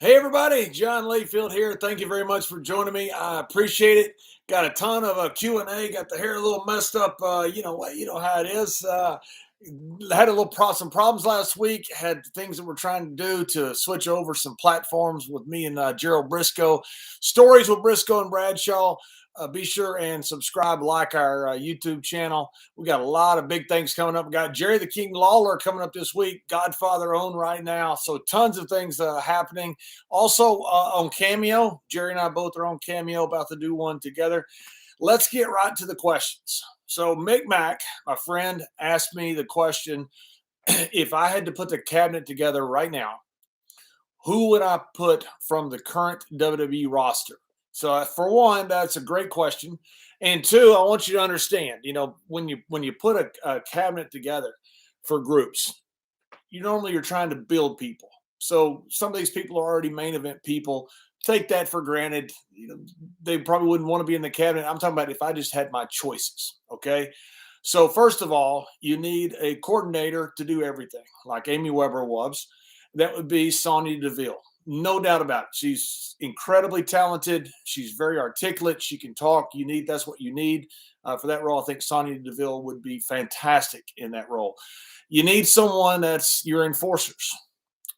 Hey everybody, John Layfield here. Thank you very much for joining me. I appreciate it. Got a ton of Q&A. Got the hair a little messed up. You know how it is. Had a little some problems last week. Had things that we're trying to do to switch over some platforms with me and Gerald Brisco. Stories with Brisco and Bradshaw. Be sure and subscribe, like our YouTube channel. We got a lot of big things coming up. We got Jerry the King Lawler coming up this week. Godfather owned right now. So tons of things happening. Also on Cameo, Jerry and I both are on Cameo, about to do one together. Let's get right to the questions. So Mick Mac, my friend, asked me the question, if I had to put the cabinet together right now, who would I put from the current WWE roster? So for one, that's a great question. And two, I want you to understand, when you put a cabinet together for groups, you're trying to build people. So some of these people are already main event people. Take that for granted. They probably wouldn't want to be in the cabinet. I'm talking about if I just had my choices. Okay. So first of all, you need a coordinator to do everything, like Amy Weber was. That would be Sonya Deville. No doubt about it. She's incredibly talented. She's very articulate. She can talk. That's what you need for that role. I think Sonya Deville would be fantastic in that role. You need someone that's your enforcers.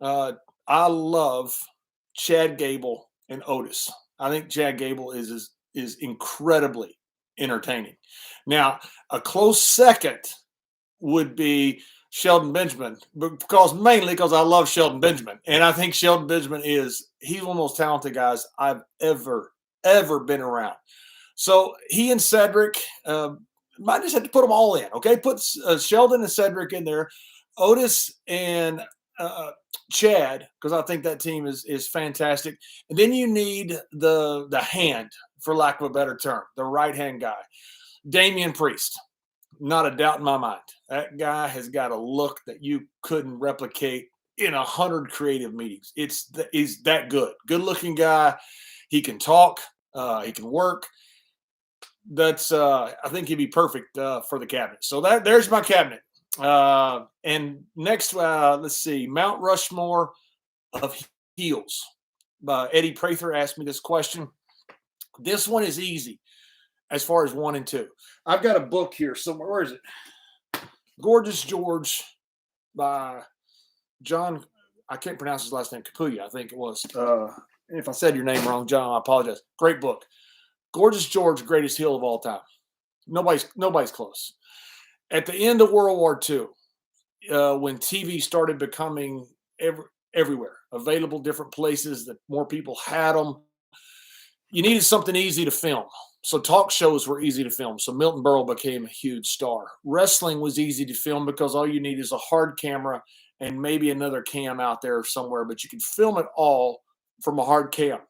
I love Chad Gable and Otis. I think Chad Gable is incredibly entertaining. Now, a close second would be Sheldon Benjamin, mainly because I love Sheldon Benjamin. And I think Sheldon Benjamin he's one of the most talented guys I've ever been around. So he and Cedric, might just have to put them all in, okay? Put Sheldon and Cedric in there, Otis and Chad, because I think that team is fantastic. And then you need the hand, for lack of a better term, the right-hand guy, Damian Priest. Not a doubt in my mind. That guy has got a look that you couldn't replicate in 100 creative meetings. He's that good. Good-looking guy. He can talk. He can work. I think he'd be perfect for the cabinet. So there's my cabinet. And next, let's see, Mount Rushmore of heels. Eddie Prather asked me this question. This one is easy as far as 1 and 2. I've got a book here somewhere. Where is it? Gorgeous George by John. I can't pronounce his last name. Capuya, I think it was. If I said your name wrong, John, I apologize. Great book. Gorgeous George, greatest heel of all time. Nobody's close. At the end of World War II, when TV started becoming everywhere, available different places, that more people had them, you needed something easy to film. So talk shows were easy to film. So Milton Berle became a huge star. Wrestling was easy to film because all you need is a hard camera and maybe another cam out there somewhere, but you can film it all from a hard cam.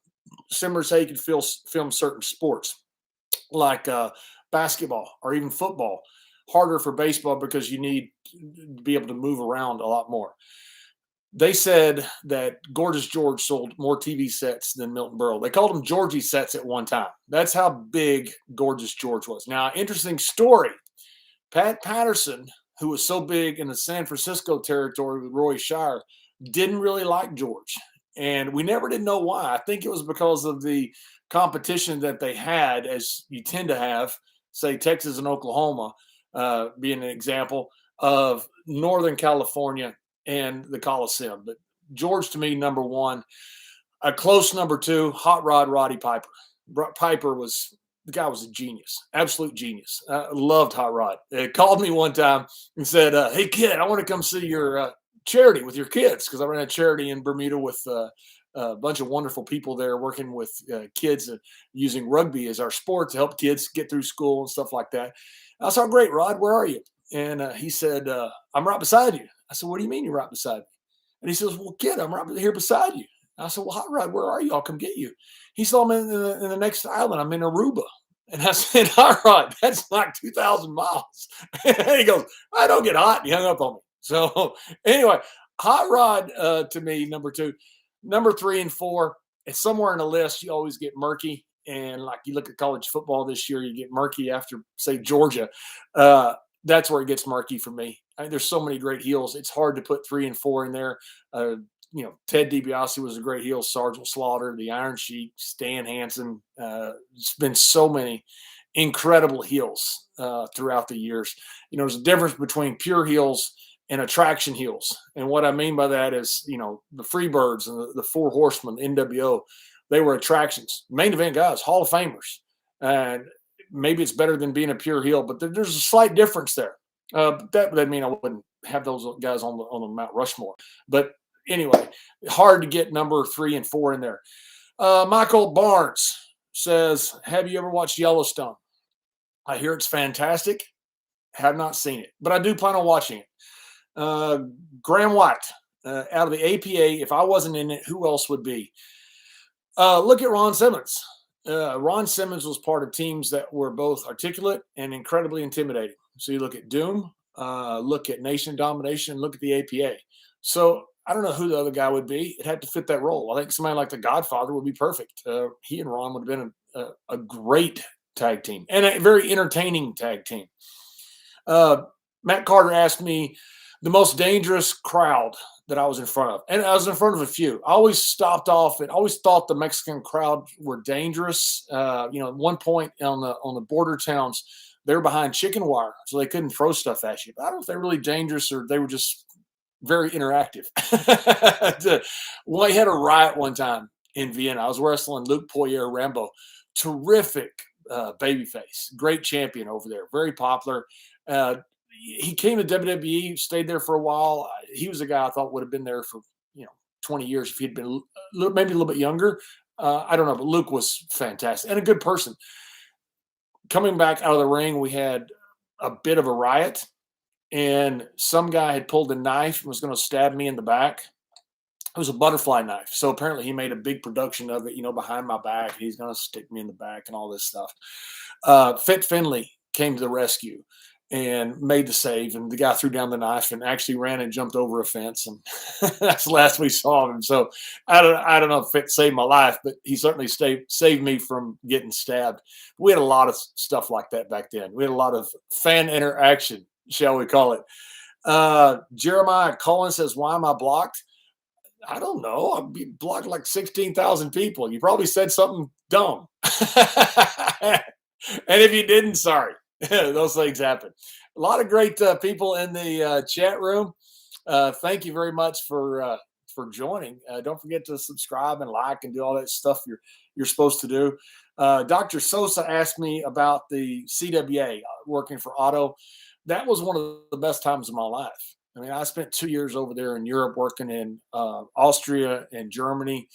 Similar to how you can film certain sports like basketball or even football. Harder for baseball because you need to be able to move around a lot more. They said that Gorgeous George sold more TV sets than Milton Berle. They called them Georgie sets at one time. That's how big Gorgeous George was. Now, interesting story. Pat Patterson, who was so big in the San Francisco territory with Roy Shire, didn't really like George. And we never did know why. I think it was because of the competition that they had, as you tend to have, say, Texas and Oklahoma, being an example of Northern California and the Coliseum. But George, to me, number one. A close number two, Hot Rod Roddy Piper. The guy was a genius, absolute genius. Loved Hot Rod. He called me one time and said, hey, kid, I want to come see your charity with your kids, because I ran a charity in Bermuda with a bunch of wonderful people there working with kids and using rugby as our sport to help kids get through school and stuff like that. I said, great, Rod, where are you? And he said, I'm right beside you. I said, what do you mean you're right beside me? And he says, well, kid, I'm right here beside you. And I said, well, Hot Rod, where are you? I'll come get you. He said, I'm in the next island. I'm in Aruba. And I said, Hot Rod, that's like 2,000 miles. And he goes, I don't get hot. And he hung up on me. So anyway, Hot Rod to me, number two. Number 3 and 4, it's somewhere in the list. You always get murky. And like you look at college football this year, you get murky after, say, Georgia. That's where it gets murky for me. I mean, there's so many great heels. It's hard to put 3 and 4 in there. Ted DiBiase was a great heel. Sergeant Slaughter, the Iron Sheik, Stan Hansen. It's been so many incredible heels throughout the years. There's a difference between pure heels and attraction heels. And what I mean by that is, the Freebirds and the Four Horsemen, NWO, they were attractions. Main event guys, Hall of Famers. And maybe it's better than being a pure heel, but there's a slight difference there. That would mean I wouldn't have those guys on the Mount Rushmore. But anyway, hard to get number 3 and 4 in there. Michael Barnes says, have you ever watched Yellowstone? I hear it's fantastic. Have not seen it, but I do plan on watching it. Graham White, out of the APA, if I wasn't in it, who else would be? Look at Ron Simmons. Ron Simmons was part of teams that were both articulate and incredibly intimidating. So you look at Doom, look at Nation Domination, look at the APA. So I don't know who the other guy would be. It had to fit that role. I think somebody like the Godfather would be perfect. He and Ron would have been a great tag team and a very entertaining tag team. Matt Carter asked me the most dangerous crowd that I was in front of. And I was in front of a few. I always stopped off and always thought the Mexican crowd were dangerous. At one point on the border towns, they were behind chicken wire, so they couldn't throw stuff at you. But I don't know if they're really dangerous or they were just very interactive. Well, I had a riot one time in Vienna. I was wrestling Luke Poirier Rambo. Terrific babyface. Great champion over there. Very popular. He came to WWE, stayed there for a while. He was a guy I thought would have been there for 20 years if he'd been maybe a little bit younger. I don't know, but Luke was fantastic and a good person. Coming back out of the ring, we had a bit of a riot, and some guy had pulled a knife and was going to stab me in the back. It was a butterfly knife. So apparently he made a big production of it, behind my back. He's going to stick me in the back and all this stuff. Fit Finley came to the rescue and made the save, and the guy threw down the knife and actually ran and jumped over a fence, and that's the last we saw of him. So I don't know if it saved my life, but he certainly saved me from getting stabbed. We had a lot of stuff like that back then. We had a lot of fan interaction, shall we call it. Jeremiah Cullen says, why am I blocked? I don't know. I'd be blocked like 16,000 people. You probably said something dumb. And if you didn't, sorry. Those things happen. A lot of great people in the chat room. Thank you very much for joining. Don't forget to subscribe and like and do all that stuff you're supposed to do. Dr. Sosa asked me about the CWA, working for Otto. That was one of the best times of my life. I mean, I spent 2 years over there in Europe working in Austria and Germany.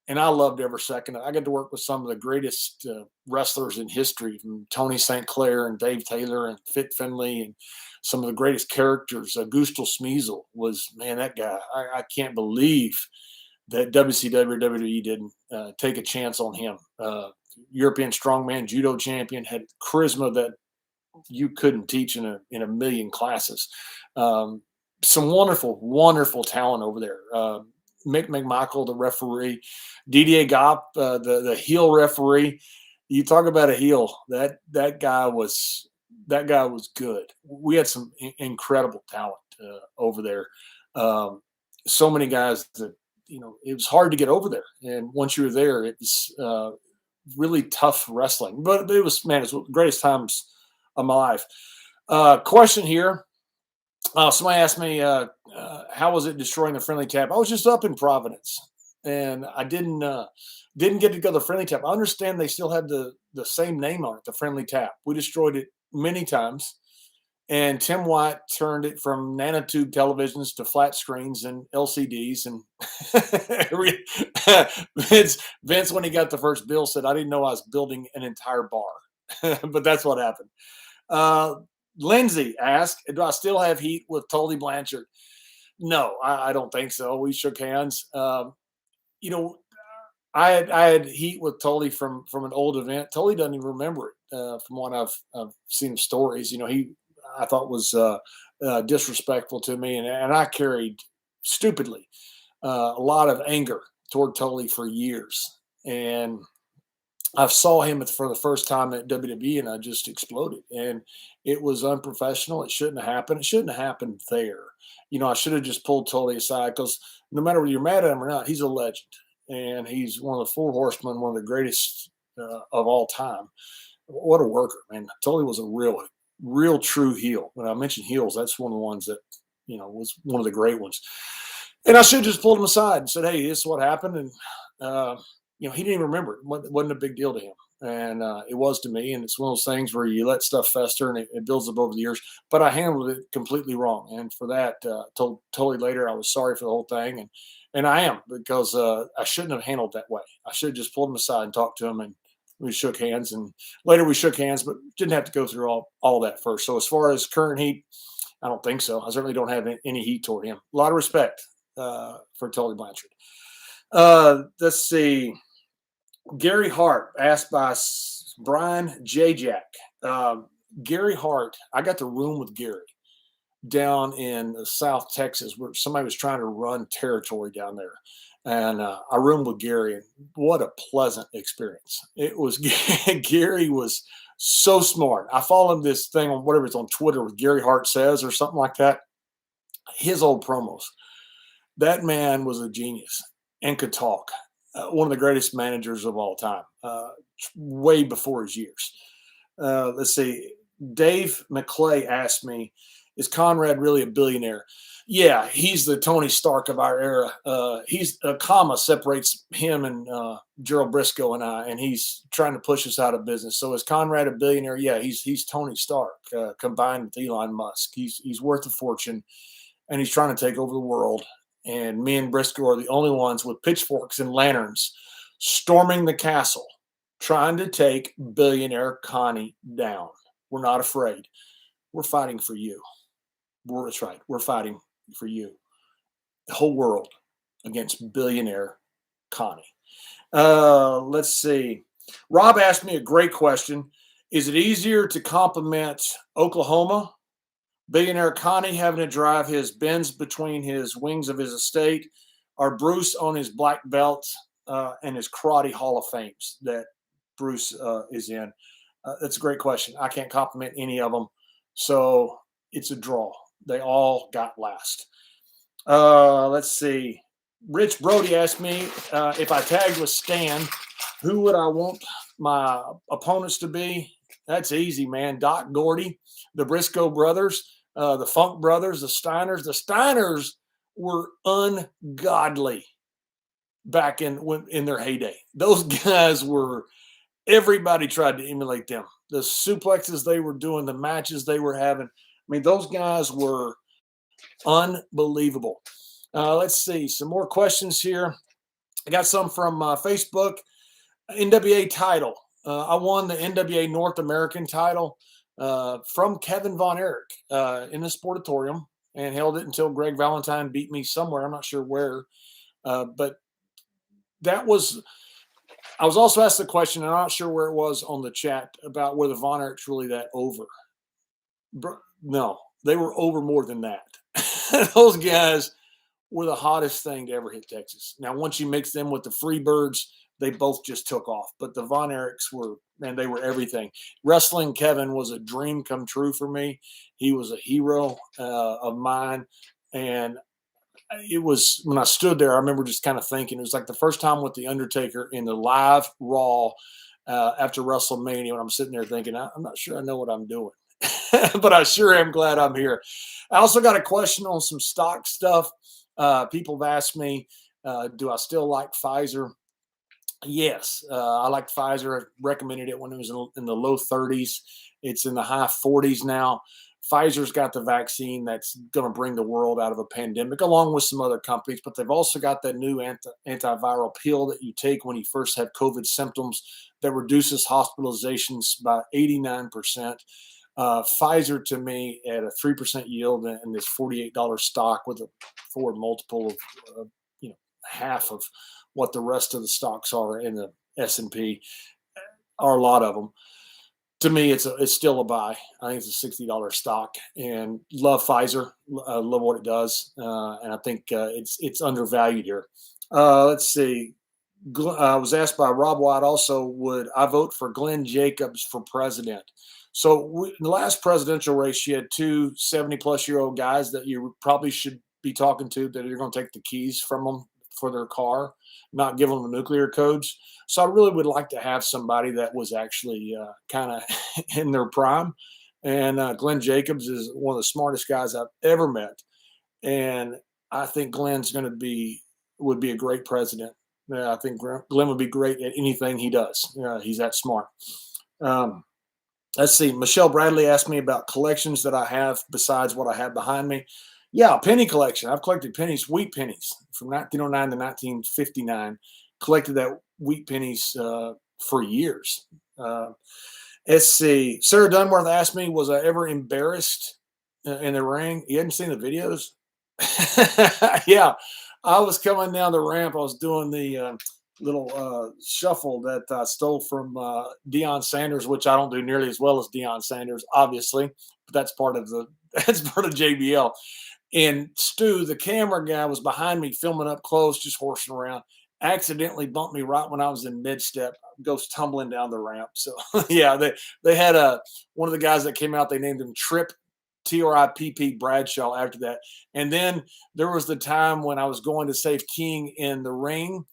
And I loved every second. I got to work with some of the greatest wrestlers in history, from Tony St. Clair and Dave Taylor and Fit Finley, and some of the greatest characters. Gustl Smeasel was, man, that guy. I can't believe that WCW or WWE didn't take a chance on him. European strongman, judo champion, had charisma that you couldn't teach in a million classes. Some wonderful, wonderful talent over there. Mick McMichael, the referee, Didier Gopp, the heel referee. You talk about a heel. That guy was good. We had some incredible talent over there. So many guys that it was hard to get over there. And once you were there, it was really tough wrestling. But it was one of the greatest times of my life. Question here. Somebody asked me, how was it destroying the Friendly Tap? I was just up in Providence, and I didn't get to go to the Friendly Tap. I understand they still had the same name on it, the Friendly Tap. We destroyed it many times, and Tim White turned it from nanotube televisions to flat screens and LCDs. And Vince, when he got the first bill, said, I didn't know I was building an entire bar. But that's what happened. Lindsay asked, do I still have heat with Tully Blanchard? No, I don't think so. We shook hands. I had heat with Tully from an old event. Tully doesn't even remember it from what I've seen stories. I thought was disrespectful to me, and I carried stupidly a lot of anger toward Tully for years. And I saw him for the first time at WWE, and I just exploded. And it was unprofessional. It shouldn't have happened. It shouldn't have happened there. I should have just pulled Tully aside, because no matter whether you're mad at him or not, he's a legend, and he's one of the four horsemen, one of the greatest of all time. What a worker, man! Tully was a real true heel. When I mention heels, that's one of the ones that was one of the great ones. And I should have just pulled him aside and said, "Hey, this is what happened." And he didn't even remember it. It wasn't a big deal to him, and it was to me. And it's one of those things where you let stuff fester, and it builds up over the years. But I handled it completely wrong, and for that, told Tully later I was sorry for the whole thing, and I am, because I shouldn't have handled that way. I should have just pulled him aside and talked to him, and we shook hands, and later we shook hands, but didn't have to go through all that first. So as far as current heat, I don't think so. I certainly don't have any heat toward him. A lot of respect for Tully Blanchard. Let's see. Gary Hart, asked by Brian J. Jack. Gary Hart, I got to room with Gary down in South Texas, where somebody was trying to run territory down there. And I roomed with Gary, and what a pleasant experience. It was. Gary was so smart. I follow him this thing on whatever it's on Twitter with Gary Hart Says or something like that. His old promos. That man was a genius and could talk. One of the greatest managers of all time, way before his years. Let's see. Dave McClay asked me, is Conrad really a billionaire? Yeah, he's the Tony Stark of our era. He's a comma separates him and Gerald Brisco and I, and he's trying to push us out of business. So is Conrad a billionaire? Yeah, he's Tony Stark combined with Elon Musk. He's worth a fortune, and he's trying to take over the world. And me and Brisco are the only ones with pitchforks and lanterns storming the castle, trying to take billionaire Connie down. We're not afraid. We're fighting for you. That's right. We're fighting for you. The whole world against billionaire Connie. Let's see. Rob asked me a great question. Is it easier to compliment Oklahoma, billionaire Connie having to drive his Benz between his wings of his estate, or Bruce on his black belt and his karate Hall of Fames that Bruce is in? That's a great question. I can't compliment any of them. So it's a draw. They all got last. Let's see. Rich Brody asked me if I tagged with Stan, who would I want my opponents to be? That's easy, man. Doc Gordy, the Brisco brothers, the Funk brothers, the Steiners. The Steiners were ungodly back in their heyday. Those guys were. Everybody tried to emulate them. The suplexes they were doing, the matches they were having. I mean, those guys were unbelievable. Let's see some more questions here. I got some from Facebook. NWA title. I won the NWA North American title from Kevin Von Erich in the Sportatorium, and held it until Greg Valentine beat me somewhere. I'm not sure where, but that was. I was also asked the question, and I'm not sure where it was on the chat, about whether Von Erich's really that over. No, they were over more than that. Those guys were the hottest thing to ever hit Texas. Now, once you mix them with the Freebirds, they both just took off. But the Von Erichs were, man, they were everything. Wrestling Kevin was a dream come true for me. He was a hero of mine. And it was, when I stood there, I remember just kind of thinking, it was like the first time with The Undertaker in the live Raw after WrestleMania, when I'm sitting there thinking, I'm not sure I know what I'm doing. But I sure am glad I'm here. I also got a question on some stock stuff. People have asked me, do I still like Pfizer? Yes, I like Pfizer. I recommended it when it was in the low 30s. It's in the high 40s now. Pfizer's got the vaccine that's going to bring the world out of a pandemic, along with some other companies, but they've also got that new antiviral pill that you take when you first have COVID symptoms that reduces hospitalizations by 89%. Pfizer, to me, at a 3% yield and this $48 stock with a forward multiple of half of what the rest of the stocks are in the S&P, are a lot of them. To me, it's still a buy. I think it's a $60 stock, and love Pfizer. Love what it does, and I think it's undervalued here. Let's see. I was asked by Rob White also, would I vote for Glenn Jacobs for president? So in the last presidential race, you had two 70-plus-year-old guys that you probably should be talking to that you're going to take the keys from them for their car, not give them the nuclear codes. So I really would like to have somebody that was actually kind of in their prime. And Glenn Jacobs is one of the smartest guys I've ever met. And I think Glenn's going to would be a great president. I think Glenn would be great at anything he does. He's that smart. Um, let's see. Michelle Bradley asked me about collections that I have besides what I have behind me. Yeah, penny collection. I've collected pennies, wheat pennies from 1909 to 1959. Collected that wheat pennies for years. Let's see. Sarah Dunworth asked me, was I ever embarrassed in the ring? You hadn't seen the videos? Yeah, I was coming down the ramp. I was doing the little shuffle that I stole from Deion Sanders, which I don't do nearly as well as Deion Sanders, obviously, but that's part of that's part of JBL. And Stu, the camera guy, was behind me filming up close, just horsing around. Accidentally bumped me right when I was in mid step, goes tumbling down the ramp. So yeah, they had one of the guys that came out. They named him Trip Tripp Bradshaw after that. And then there was the time when I was going to save King in the ring,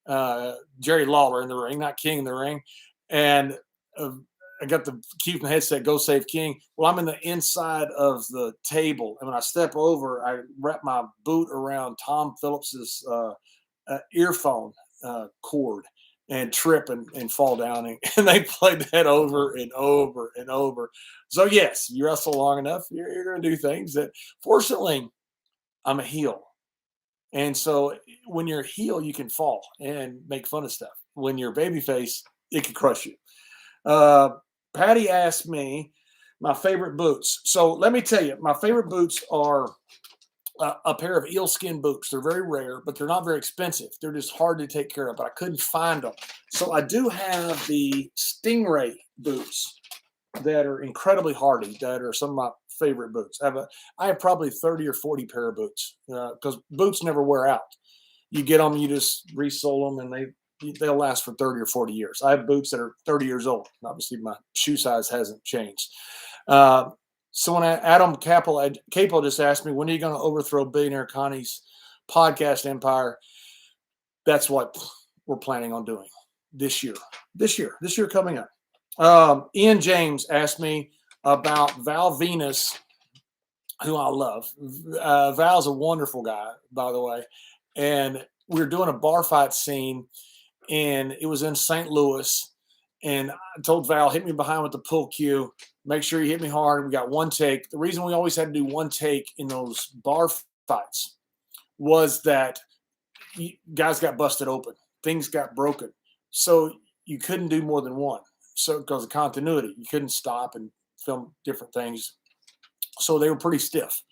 Jerry Lawler in the ring, not King in the ring. And I got the cue from the headset, go save King. Well, I'm in the inside of the table. And when I step over, I wrap my boot around Tom Phillips's earphone cord and trip and fall down. And they played that over and over and over. So, yes, you wrestle long enough, you're going to do things that, fortunately, I'm a heel. And so when you're a heel, you can fall and make fun of stuff. When you're a babyface, it can crush you. Patty asked me my favorite boots. So let me tell you, my favorite boots are a pair of eelskin boots. They're very rare, but they're not very expensive. They're just hard to take care of, but I couldn't find them. So I do have the Stingray boots that are incredibly hardy, that are some of my favorite boots. I have probably 30 or 40 pair of boots because boots never wear out. You get them, you just resole them, and they'll last for 30 or 40 years. I have boots that are 30 years old. Obviously, my shoe size hasn't changed. So when Adam Capel just asked me, when are you going to overthrow Billionaire Connie's podcast empire? That's what we're planning on doing this year coming up. Ian James asked me about Val Venus, who I love. Val's a wonderful guy, by the way. And we were doing a bar fight scene, and it was in St. Louis. And I told Val, hit me behind with the pull cue. Make sure you hit me hard. We got one take. The reason we always had to do one take in those bar fights was that guys got busted open. Things got broken. So you couldn't do more than one. So because of continuity, you couldn't stop and film different things. So they were pretty stiff.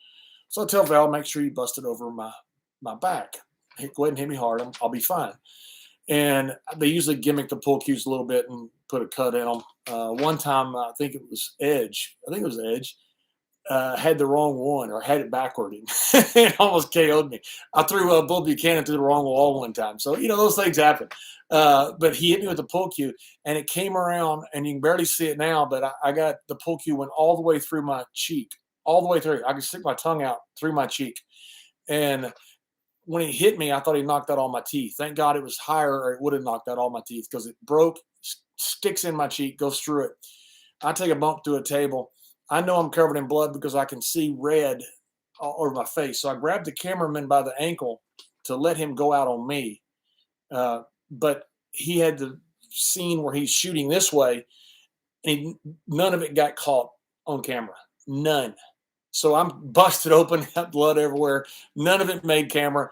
So I tell Val, make sure you bust it over my back. Hey, go ahead and hit me hard. I'll be fine. And they usually gimmick the pull cues a little bit and put a cut in them. One time, I think it was Edge. Had the wrong one or had it backward. It almost KO'd me. I threw Bull Buchanan through the wrong wall one time. So, those things happen. But he hit me with the pull cue, and it came around, and you can barely see it now, but I got the pull cue went all the way through my cheek, all the way through. I could stick my tongue out through my cheek. And when he hit me, I thought he knocked out all my teeth. Thank God it was higher, or it would have knocked out all my teeth because it broke, sticks in my cheek, goes through it. I take a bump through a table. I know I'm covered in blood because I can see red all over my face. So I grabbed the cameraman by the ankle to let him go out on me. But he had the scene where he's shooting this way, and none of it got caught on camera. None. So I'm busted open, blood everywhere. None of it made camera.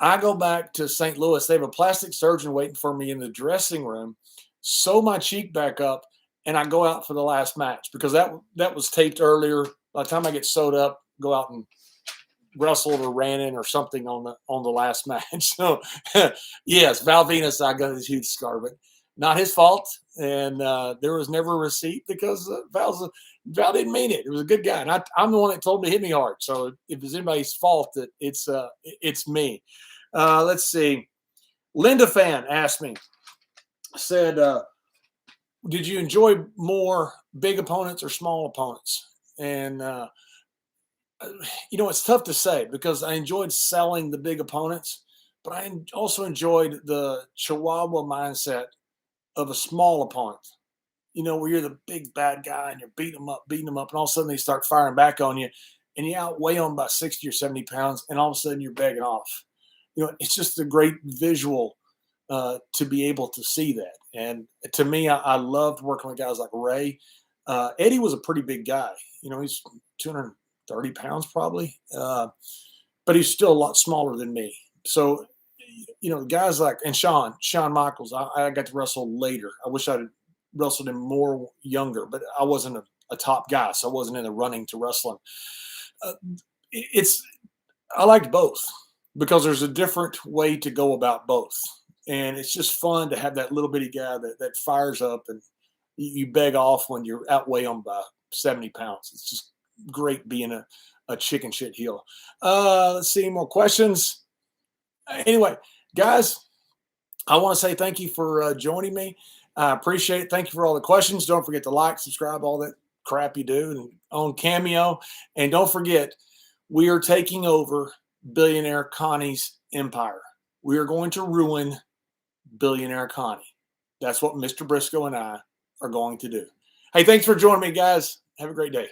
I go back to St. Louis. They have a plastic surgeon waiting for me in the dressing room, sew my cheek back up, and I go out for the last match because that was taped earlier. By the time I get sewed up, go out and wrestled or ran in or something on the last match. So yes, Val Venus, I got this huge scar, but not his fault. And there was never a receipt because Val didn't mean it. It was a good guy, and I'm the one that told him to hit me hard. So if it's anybody's fault, that it's me. Let's see. Linda Fan asked me, said, did you enjoy more big opponents or small opponents? And, it's tough to say because I enjoyed selling the big opponents, but I also enjoyed the Chihuahua mindset of a small opponent. Where you're the big bad guy and you're beating them up, and all of a sudden they start firing back on you, and you outweigh them by 60 or 70 pounds, and all of a sudden you're begging off. It's just a great visual to be able to see that. And to me, I loved working with guys like Ray. Eddie was a pretty big guy. He's 230 pounds probably, but he's still a lot smaller than me. So, guys like, and Shawn Michaels, I got to wrestle later. I wish I'd wrestled him more younger, but I wasn't a top guy, so I wasn't in the running to wrestle him. I liked both because there's a different way to go about both. And it's just fun to have that little bitty guy that fires up and you beg off when you're outweigh them by 70 pounds. It's just great being a chicken shit heel. Let's see, more questions. Anyway, guys, I want to say thank you for joining me. I appreciate it. Thank you for all the questions. Don't forget to like, subscribe, all that crap you do, and on Cameo. And don't forget, we are taking over Billionaire Connie's empire. We are going to ruin Billionaire Connie. That's what Mr. Brisco and I are going to do. Hey, thanks for joining me, guys. Have a great day.